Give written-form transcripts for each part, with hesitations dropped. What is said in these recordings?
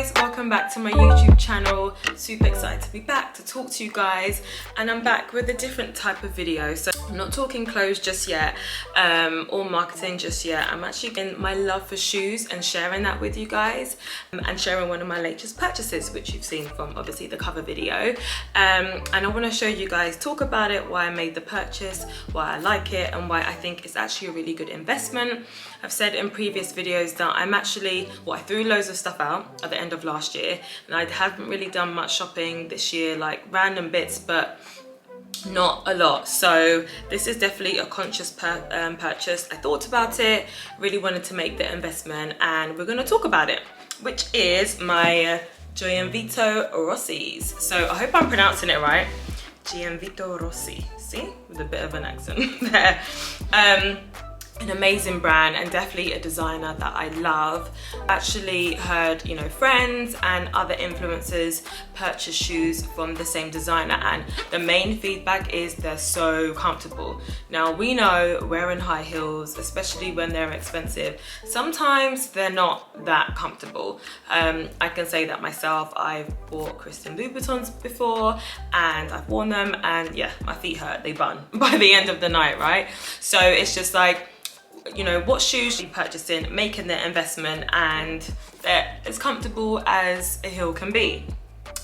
guys, welcome back to my YouTube channel. Super excited to be back to talk to you guys, and I'm back with a different type of video. So I'm not talking clothes just yet or marketing just yet. I'm actually in my love for shoes and sharing that with you guys, and sharing one of my latest purchases, which you've seen from obviously the cover video, and I want to show you guys, talk about it, why I made the purchase, why I like it, and why I think it's actually a really good investment. I've said in previous videos that I'm actually, well, I threw loads of stuff out at the end of last year, and I haven't really done much shopping this year, like random bits, but not a lot. So this is definitely a conscious purchase. I thought about it, really wanted to make the investment, and we're going to talk about it, which is my Gianvito Rossi's. So I hope I'm pronouncing it right. Gianvito Rossi, see, with a bit of an accent there. An amazing brand, and definitely a designer that I love. Actually heard, you know, friends and other influencers purchase shoes from the same designer, and the main feedback is they're so comfortable. Now we know wearing high heels, especially when they're expensive, sometimes they're not that comfortable. I can say that myself. I've bought Christian Louboutins before and I've worn them, and yeah, my feet hurt, they burn by the end of the night, right? So it's just like, you know, what shoes are you purchasing, making the investment, and they're as comfortable as a heel can be.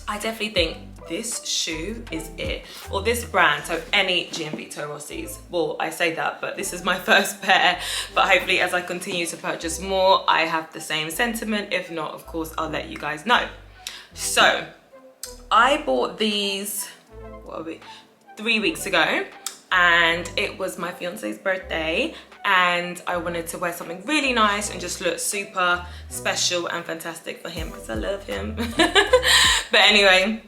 I definitely think this shoe is it, or this brand, so any Gianvito Rossi's. Well, I say that, but this is my first pair, but hopefully as I continue to purchase more, I have the same sentiment. If not, of course, I'll let you guys know. So I bought these, what are we, 3 weeks ago, and it was my fiance's birthday, and I wanted to wear something really nice and just look super special and fantastic for him, because I love him. But anyway,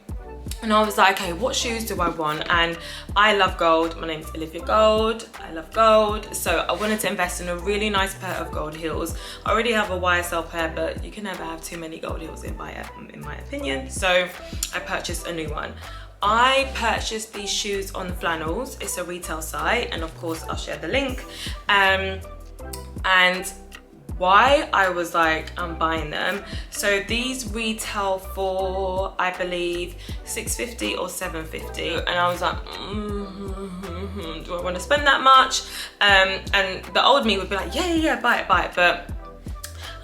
and I was like, okay, what shoes do I want? And I love gold. My name's Olivia Gold. I love gold. So I wanted to invest in a really nice pair of gold heels. I already have a YSL pair, but you can never have too many gold heels in my opinion. So I purchased a new one. I purchased these shoes on Flannels. It's a retail site, and of course I'll share the link. And why I was like, I'm buying them. So these retail for, I believe, $6.50 or $7.50, and I was like, do I want to spend that much? And the old me would be like, yeah, buy it, but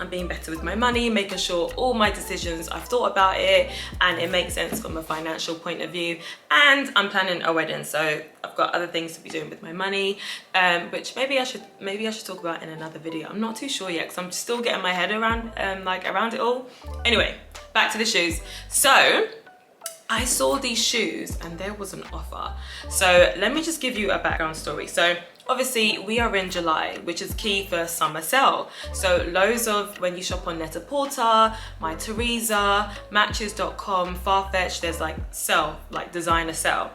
I'm being better with my money, making sure all my decisions, I've thought about it and it makes sense from a financial point of view. And I'm planning a wedding, so I've got other things to be doing with my money, which maybe I should talk about in another video. I'm not too sure yet, because I'm still getting my head around around it all. Anyway, back to the shoes. So I saw these shoes and there was an offer. So let me just give you a background story. So obviously we are in July, which is key for summer sale. So loads of, when you shop on Net-a-Porter, My Teresa, Matches.com, Farfetch, there's like sale, like designer sale.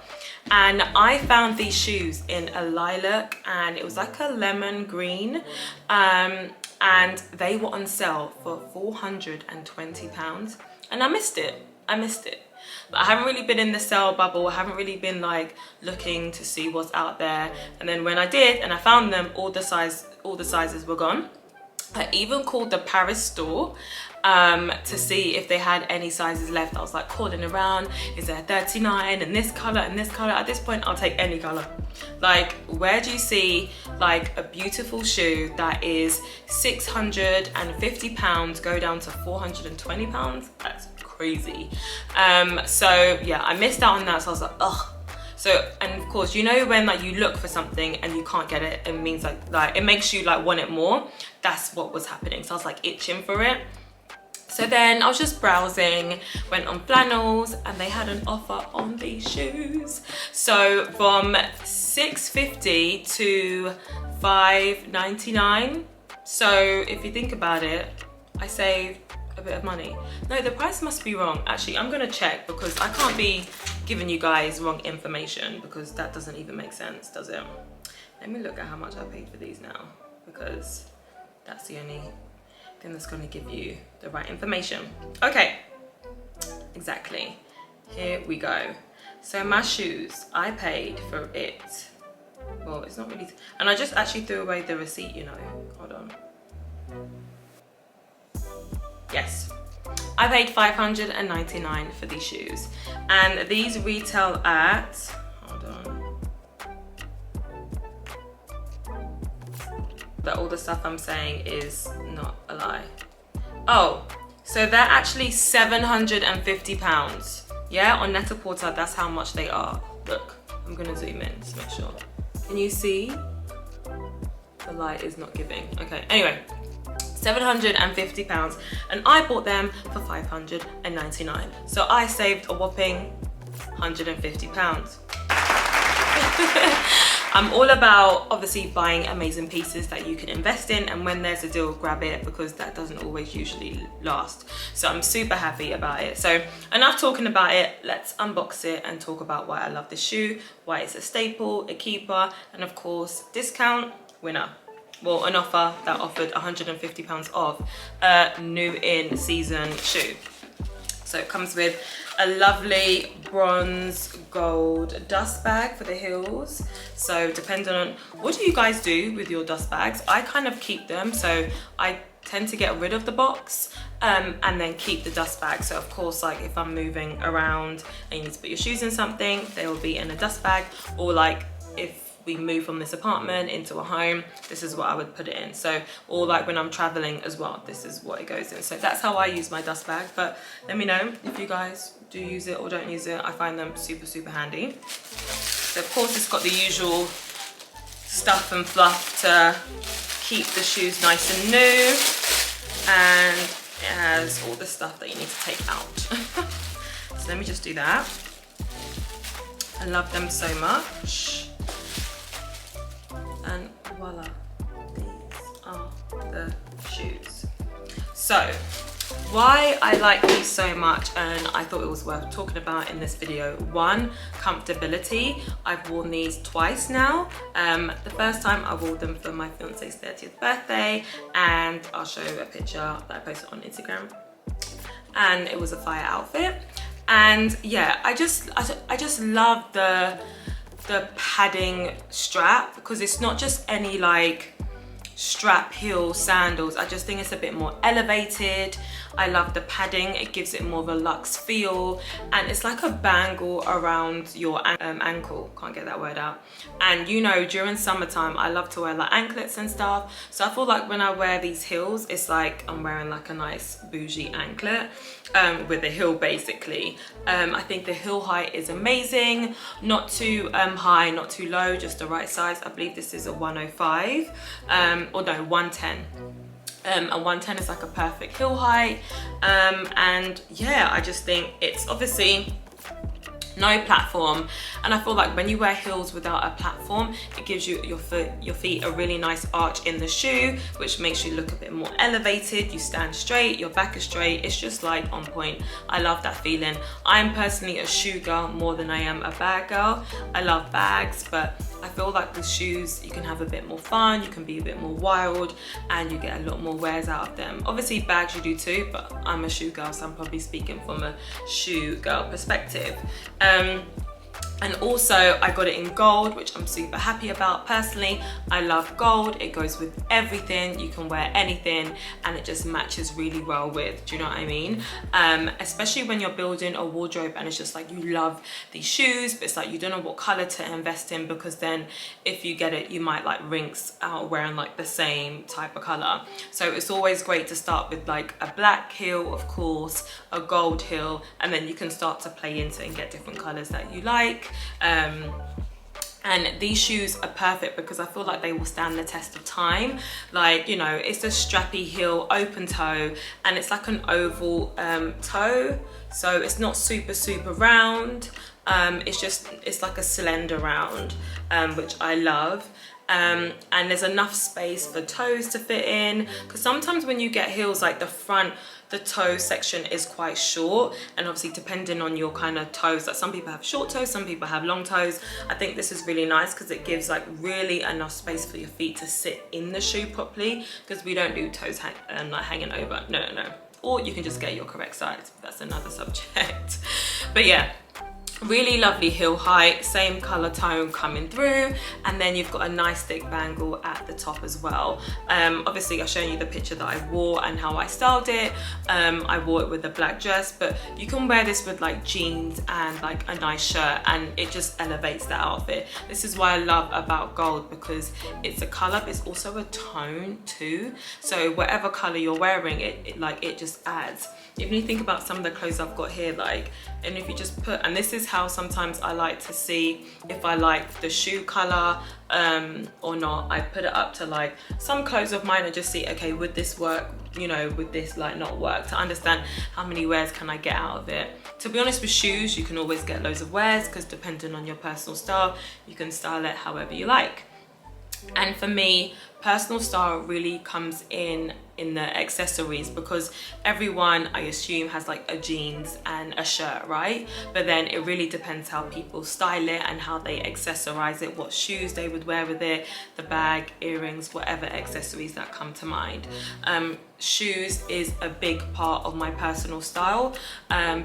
And I found these shoes in a lilac, and it was like a lemon green, and they were on sale for £420, and I missed it. But I haven't really been in the sale bubble. I haven't really been like looking to see what's out there. And then when I did and I found them, all the sizes were gone. I even called the Paris store to see if they had any sizes left. I was like calling around, is there 39 in this color and this color? At this point, I'll take any color. Like, where do you see like a beautiful shoe that is £650 go down to £420? That's crazy. So yeah, I missed out on that. So I was like, ugh. So, and of course, you know, when like you look for something and you can't get it, it means like it makes you like want it more. That's what was happening. So I was like itching for it. So then I was just browsing, went on Flannels, and they had an offer on these shoes. So from $6.50 to $5.99. So if you think about it, I saved a bit of money. No, the price must be wrong. Actually, I'm gonna check, because I can't be giving you guys wrong information, because that doesn't even make sense, does it? Let me look at how much I paid for these now, because that's the only thing that's gonna give you the right information. Okay, exactly. Here we go. So my shoes, I paid for it. Well, it's not really, and I just actually threw away the receipt, you know. Hold on. Yes, I paid $599 for these shoes, and these retail at, hold on, but all the stuff I'm saying is not a lie. Oh, so they're actually £750. Yeah, on Net-a-Porter, that's how much they are. Look, I'm gonna zoom in to make sure. Can you see? The light is not giving. Okay, anyway, £750, and I bought them for $599. So I saved a whopping £150. I'm all about obviously buying amazing pieces that you can invest in, and when there's a deal, grab it, because that doesn't always usually last. So I'm super happy about it. So enough talking about it, let's unbox it and talk about why I love this shoe, why it's a staple, a keeper, and of course, discount winner. Well, an offer that offered £150 off a new in season shoe. So it comes with a lovely bronze gold dust bag for the heels. So depending on, what do you guys do with your dust bags? I kind of keep them, so I tend to get rid of the box and then keep the dust bag. So of course, like if I'm moving around and you need to put your shoes in something, they will be in a dust bag, or like if we move from this apartment into a home, this is what I would put it in. So, or like when I'm traveling as well, this is what it goes in. So that's how I use my dust bag, but let me know if you guys do use it or don't use it. I find them super, super handy. So of course it's got the usual stuff and fluff to keep the shoes nice and new, and it has all the stuff that you need to take out. So let me just do that. I love them so much. And voila, these are the shoes. So why I like these so much, and I thought it was worth talking about in this video. One, comfortability. I've worn these twice now. The first time I wore them for my fiance's 30th birthday, and I'll show you a picture that I posted on Instagram, and it was a fire outfit. And yeah, I just love the padding strap, because it's not just any like strap heel sandals. I just think it's a bit more elevated. I love the padding, it gives it more of a luxe feel, and it's like a bangle around your ankle, can't get that word out. And you know, during summertime I love to wear like anklets and stuff, so I feel like when I wear these heels, it's like I'm wearing like a nice bougie anklet with a heel basically. I think the heel height is amazing, not too high, not too low, just the right size. I believe this is a 105 or no, 110. And 110 is like a perfect heel height, and yeah, I just think it's obviously no platform, and I feel like when you wear heels without a platform, it gives you your feet a really nice arch in the shoe, which makes you look a bit more elevated. You stand straight, your back is straight, it's just like on point. I love that feeling. I'm personally a shoe girl more than I am a bag girl. I love bags, but I feel like with shoes you can have a bit more fun, you can be a bit more wild, and you get a lot more wears out of them. Obviously bags you do too, but I'm a shoe girl, so I'm probably speaking from a shoe girl perspective. And also I got it in gold, which I'm super happy about. Personally, I love gold. It goes with everything. You can wear anything and it just matches really well with, do you know what I mean? Especially when you're building a wardrobe and it's just like you love these shoes, but it's like you don't know what color to invest in, because then if you get it, you might like rinse out wearing like the same type of color. So it's always great to start with like a black heel, of course, a gold heel, and then you can start to play into and get different colors that you like. And these shoes are perfect because I feel like they will stand the test of time. Like, you know, it's a strappy heel, open toe, and it's like an oval toe, so it's not super round. It's like a slender round, which I love. And there's enough space for toes to fit in, because sometimes when you get heels, like the toe section is quite short, and obviously depending on your kind of toes, like some people have short toes, some people have long toes. I think this is really nice because it gives like really enough space for your feet to sit in the shoe properly, because we don't do toes like hanging over, no. Or you can just get your correct size, that's another subject. But yeah, Really lovely heel height, same color tone coming through, and then you've got a nice thick bangle at the top as well. Obviously I've shown you the picture that I wore and how I styled it. I wore it with a black dress, but you can wear this with like jeans and like a nice shirt, and it just elevates the outfit. This is why I love about gold, because it's a color but it's also a tone too, so whatever color you're wearing, it just adds. Even you think about some of the clothes I've got here, like, and if you just put, and this is how sometimes I like to see if I like the shoe color or not. I put it up to like some clothes of mine and just see, okay, would this work, you know, would this like not work, to understand how many wears can I get out of it. To be honest, with shoes you can always get loads of wears, because depending on your personal style you can style it however you like. And for me, personal style really comes in the accessories, because everyone, I assume, has like a jeans and a shirt, right? But then it really depends how people style it and how they accessorize it, what shoes they would wear with it, the bag, earrings, whatever accessories that come to mind. Shoes is a big part of my personal style,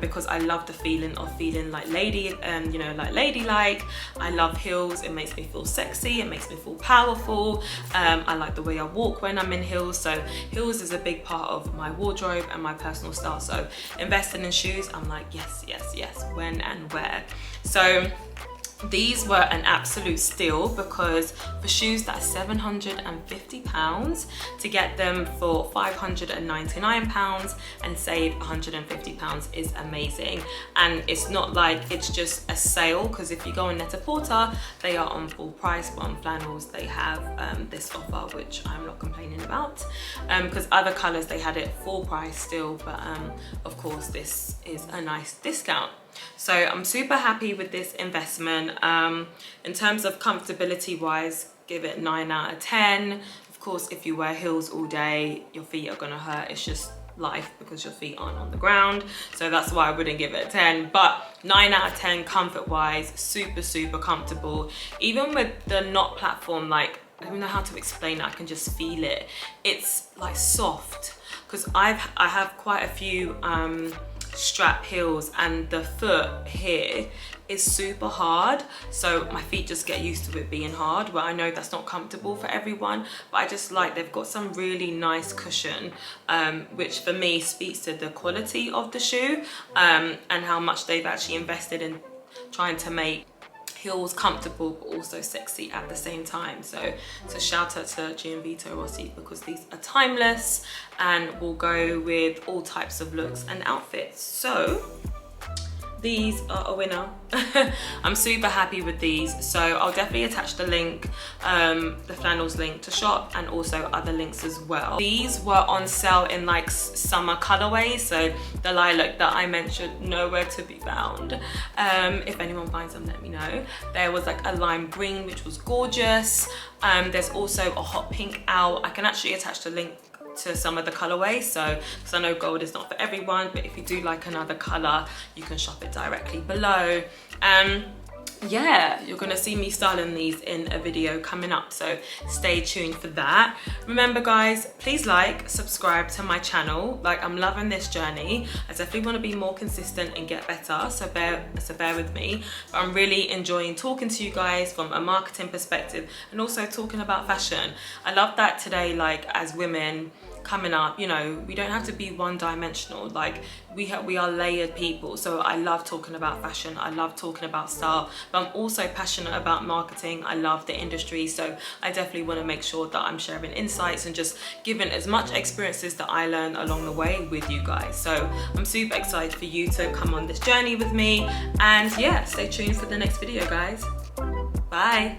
because I love the feeling of feeling like lady, you know, like ladylike. I love heels. It makes me feel sexy, it makes me feel powerful. I like the way I walk when I'm in heels, so heels is a big part of my wardrobe and my personal style. So investing in shoes, I'm like, yes, yes, yes, when and where. So these were an absolute steal, because for shoes that are £750, to get them for £599 and save £150 is amazing. And it's not like it's just a sale, because if you go on Net-a-Porter, they are on full price, but on Flannels they have this offer, which I'm not complaining about, because other colors they had it full price still, but of course this is a nice discount. So I'm super happy with this investment. In terms of comfortability wise, give it 9 out of 10. Of course, if you wear heels all day, your feet are gonna hurt. It's just life, because your feet aren't on the ground. So that's why I wouldn't give it a 10, but 9 out of 10 comfort wise, super, super comfortable. Even with the knot platform, like, I don't know how to explain it, I can just feel it. It's like soft, because I have quite a few strap heels, and the foot here is super hard, so my feet just get used to it being hard. Well, I know that's not comfortable for everyone, but I just like they've got some really nice cushion, which for me speaks to the quality of the shoe, and how much they've actually invested in trying to make heels comfortable but also sexy at the same time. So shout out to Gianvito Rossi, because these are timeless and will go with all types of looks and outfits. So these are a winner. I'm super happy with these, so I'll definitely attach the link, the Flannels link to shop, and also other links as well. These were on sale in like summer colorways, so the lilac that I mentioned, nowhere to be found. If anyone finds them, let me know. There was like a lime green, which was gorgeous. There's also a hot pink out. I can actually attach the link to some of the colorways, so because I know gold is not for everyone, but if you do like another color, you can shop it directly below. Yeah, you're gonna see me styling these in a video coming up, so stay tuned for that. Remember guys, please like, subscribe to my channel. Like, I'm loving this journey. I definitely want to be more consistent and get better, so bear with me. But I'm really enjoying talking to you guys from a marketing perspective, and also talking about fashion. I love that today, like, as women coming up, you know, we don't have to be one-dimensional. Like, we are layered people, so I love talking about fashion, I love talking about style, but I'm also passionate about marketing. I love the industry, so I definitely want to make sure that I'm sharing insights and just giving as much experiences that I learned along the way with you guys. So I'm super excited for you to come on this journey with me, and yeah, stay tuned for the next video guys. Bye.